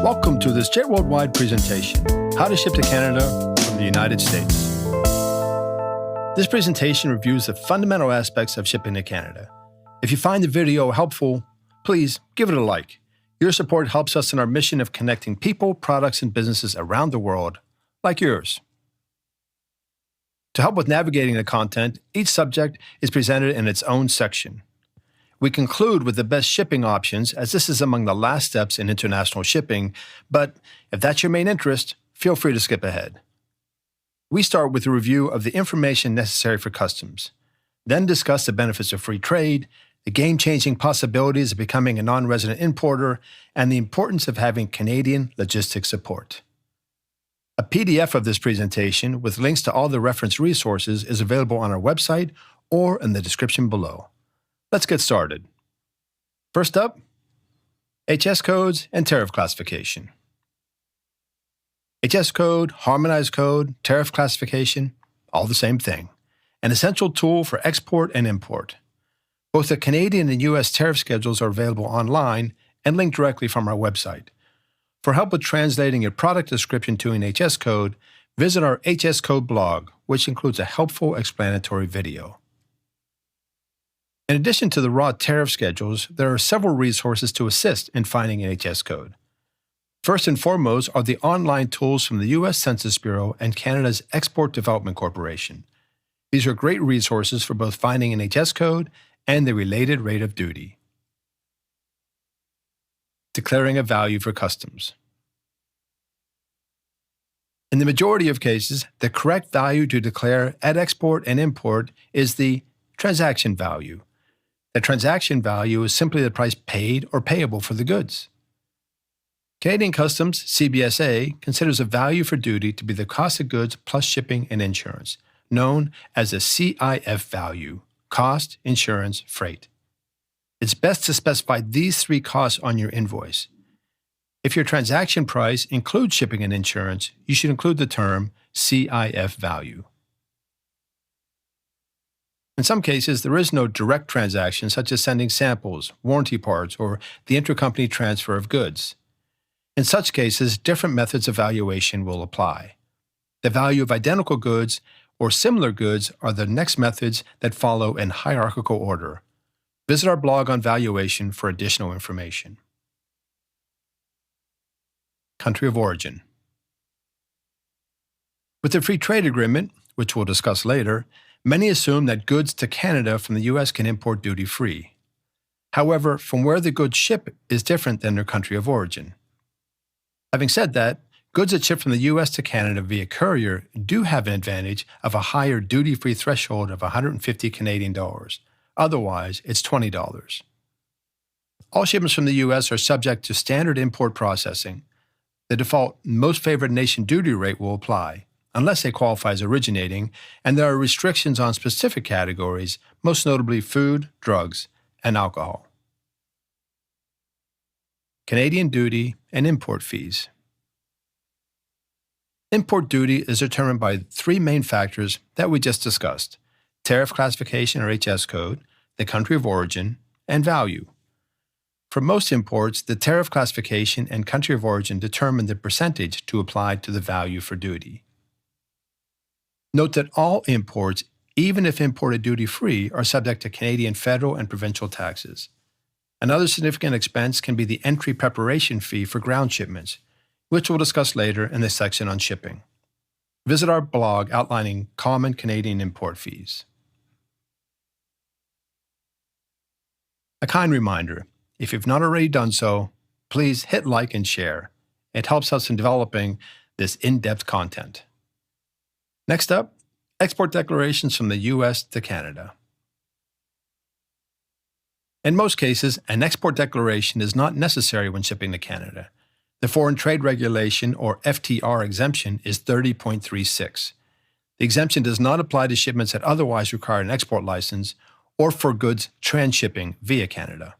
Welcome to this Jet Worldwide presentation, How to Ship to Canada from the United States. This presentation reviews the fundamental aspects of shipping to Canada. If you find the video helpful, please give it a like. Your support helps us in our mission of connecting people, products, and businesses around the world, like yours. To help with navigating the content, each subject is presented in its own section. We conclude with the best shipping options, as this is among the last steps in international shipping, but if that's your main interest, feel free to skip ahead. We start with a review of the information necessary for customs, then discuss the benefits of free trade, the game-changing possibilities of becoming a non-resident importer, and the importance of having Canadian logistics support. A PDF of this presentation with links to all the reference resources is available on our website or in the description below. Let's get started. First up, HS codes and tariff classification. HS code, harmonized code, tariff classification, all the same thing. An essential tool for export and import. Both the Canadian and U.S. tariff schedules are available online and linked directly from our website. For help with translating your product description to an HS code, visit our HS code blog, which includes a helpful explanatory video. In addition to the raw tariff schedules, there are several resources to assist in finding an HS code. First and foremost are the online tools from the U.S. Census Bureau and Canada's Export Development Corporation. These are great resources for both finding an HS code and the related rate of duty. Declaring a value for customs. In the majority of cases, the correct value to declare at export and import is the transaction value. The transaction value is simply the price paid or payable for the goods. Canadian Customs, CBSA, considers a value for duty to be the cost of goods plus shipping and insurance, known as a CIF value, cost, insurance, freight. It's best to specify these three costs on your invoice. If your transaction price includes shipping and insurance, you should include the term CIF value. In some cases, there is no direct transaction, such as sending samples, warranty parts, or the intercompany transfer of goods. In such cases, different methods of valuation will apply. The value of identical goods or similar goods are the next methods that follow in hierarchical order. Visit our blog on valuation for additional information. Country of origin. With the free trade agreement, which we'll discuss later, many assume that goods to Canada from the U.S. can import duty-free. However, from where the goods ship is different than their country of origin. Having said that, goods that ship from the U.S. to Canada via courier do have an advantage of a higher duty-free threshold of 150 Canadian dollars. Otherwise, it's $20. All shipments from the U.S. are subject to standard import processing. The default most favored nation duty rate will apply, unless they qualify as originating, and there are restrictions on specific categories, most notably food, drugs, and alcohol. Canadian duty and import fees. Import duty is determined by three main factors that we just discussed: tariff classification or HS code, the country of origin, and value. For most imports, the tariff classification and country of origin determine the percentage to apply to the value for duty. Note that all imports, even if imported duty-free, are subject to Canadian federal and provincial taxes. Another significant expense can be the entry preparation fee for ground shipments, which we'll discuss later in the section on shipping. Visit our blog outlining common Canadian import fees. A kind reminder, if you've not already done so, please hit like and share. It helps us in developing this in-depth content. Next up, export declarations from the U.S. to Canada. In most cases, an export declaration is not necessary when shipping to Canada. The Foreign Trade Regulation, or FTR exemption, is 30.36. The exemption does not apply to shipments that otherwise require an export license or for goods transshipping via Canada.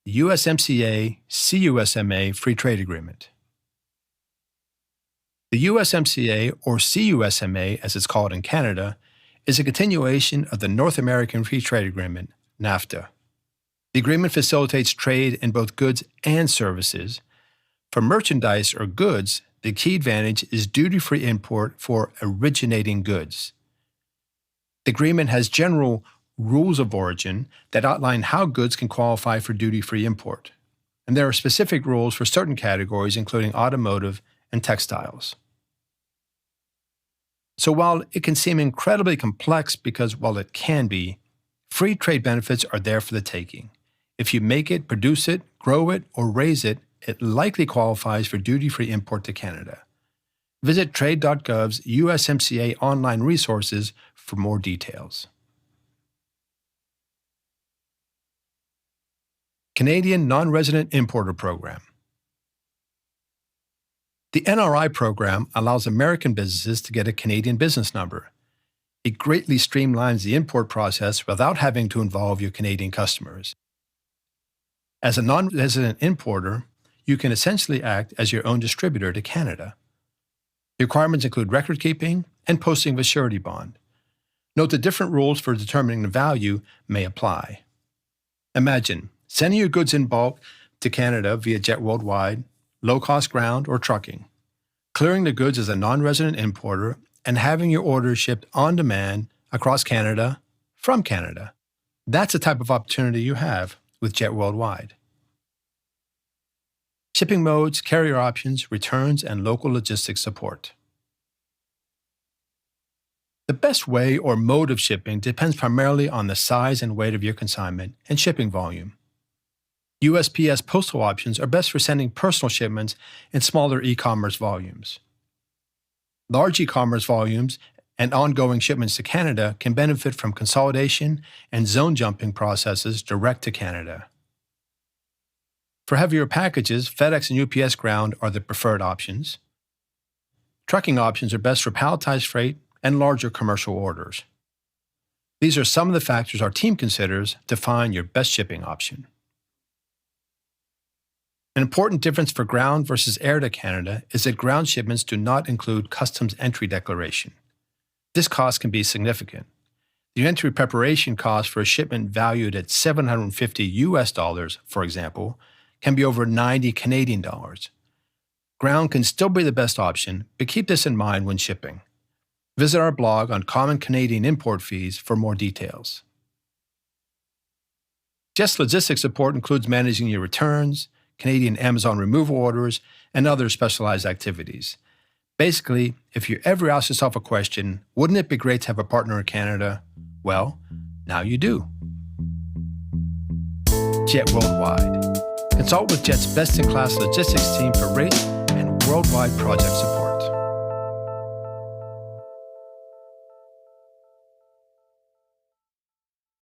The USMCA-CUSMA Free Trade Agreement. The USMCA, or CUSMA as it's called in Canada, is a continuation of the North American Free Trade Agreement, NAFTA. The agreement facilitates trade in both goods and services. For merchandise or goods, the key advantage is duty-free import for originating goods. The agreement has general rules of origin that outline how goods can qualify for duty-free import, and there are specific rules for certain categories, including automotive and textiles. So while it can seem incredibly complex because, while it can be, free trade benefits are there for the taking. If you make it, produce it, grow it, or raise it, it likely qualifies for duty-free import to Canada. Visit trade.gov's USMCA online resources for more details. Canadian Non-Resident Importer Program. The NRI program allows American businesses to get a Canadian business number. It greatly streamlines the import process without having to involve your Canadian customers. As a non-resident importer, you can essentially act as your own distributor to Canada. The requirements include record keeping and posting of a surety bond. Note that different rules for determining the value may apply. Imagine sending your goods in bulk to Canada via Jet Worldwide, low-cost ground, or trucking, clearing the goods as a non-resident importer, and having your orders shipped on demand across Canada from Canada. That's the type of opportunity you have with Jet Worldwide. Shipping modes, carrier options, returns, and local logistics support. The best way or mode of shipping depends primarily on the size and weight of your consignment and shipping volume. USPS postal options are best for sending personal shipments and smaller e-commerce volumes. Large e-commerce volumes and ongoing shipments to Canada can benefit from consolidation and zone jumping processes direct to Canada. For heavier packages, FedEx and UPS ground are the preferred options. Trucking options are best for palletized freight and larger commercial orders. These are some of the factors our team considers to find your best shipping option. An important difference for ground versus air to Canada is that ground shipments do not include customs entry declaration. This cost can be significant. The entry preparation cost for a shipment valued at $750, for example, can be over 90 Canadian dollars. Ground can still be the best option, but keep this in mind when shipping. Visit our blog on common Canadian import fees for more details. Jet's logistics support includes managing your returns, Canadian Amazon removal orders, and other specialized activities. Basically, if you ever ask yourself a question, wouldn't it be great to have a partner in Canada? Well, now you do. Jet Worldwide. Consult with Jet's best-in-class logistics team for rates and worldwide project support.